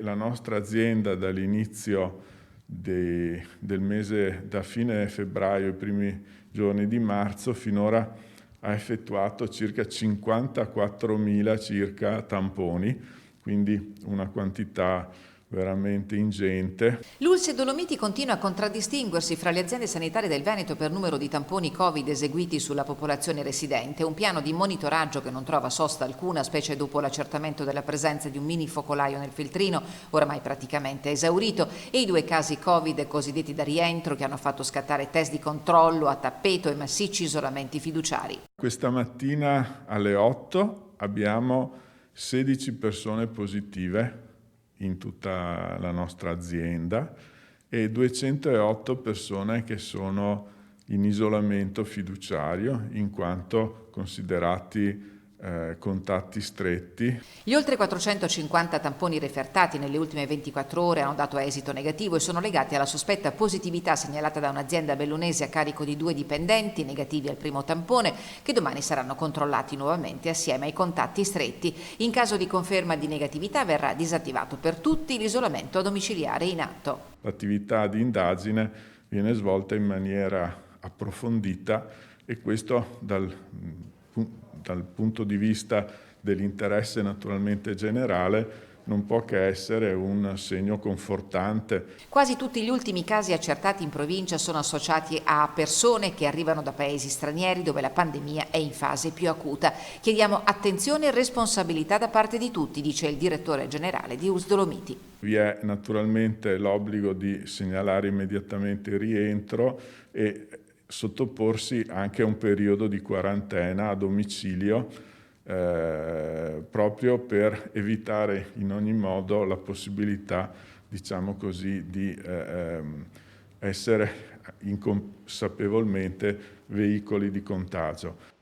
la nostra azienda dall'inizio del mese, da fine febbraio ai primi giorni di marzo, finora ha effettuato circa 54.000 circa tamponi, quindi una quantità veramente ingente. L'Ulse Dolomiti continua a contraddistinguersi fra le aziende sanitarie del Veneto per numero di tamponi Covid eseguiti sulla popolazione residente, un piano di monitoraggio che non trova sosta alcuna, specie dopo l'accertamento della presenza di un mini focolaio nel filtrino, oramai praticamente esaurito, e i 2 casi Covid cosiddetti da rientro che hanno fatto scattare test di controllo a tappeto e massicci isolamenti fiduciari. Questa mattina alle 8 abbiamo 16 persone positive in tutta la nostra azienda e 208 persone che sono in isolamento fiduciario in quanto considerati contatti stretti. Gli oltre 450 tamponi refertati nelle ultime 24 ore hanno dato esito negativo e sono legati alla sospetta positività segnalata da un'azienda bellunese a carico di 2 dipendenti negativi al primo tampone, che domani saranno controllati nuovamente assieme ai contatti stretti. In caso di conferma di negatività verrà disattivato per tutti l'isolamento domiciliare in atto. L'attività di indagine viene svolta in maniera approfondita e questo dal punto di vista dell'interesse naturalmente generale non può che essere un segno confortante. Quasi tutti gli ultimi casi accertati in provincia sono associati a persone che arrivano da paesi stranieri dove la pandemia è in fase più acuta. Chiediamo attenzione e responsabilità da parte di tutti, dice il direttore generale di ULSS Dolomiti. Vi è naturalmente l'obbligo di segnalare immediatamente il rientro e sottoporsi anche a un periodo di quarantena a domicilio proprio per evitare in ogni modo la possibilità, diciamo così, di essere inconsapevolmente veicoli di contagio.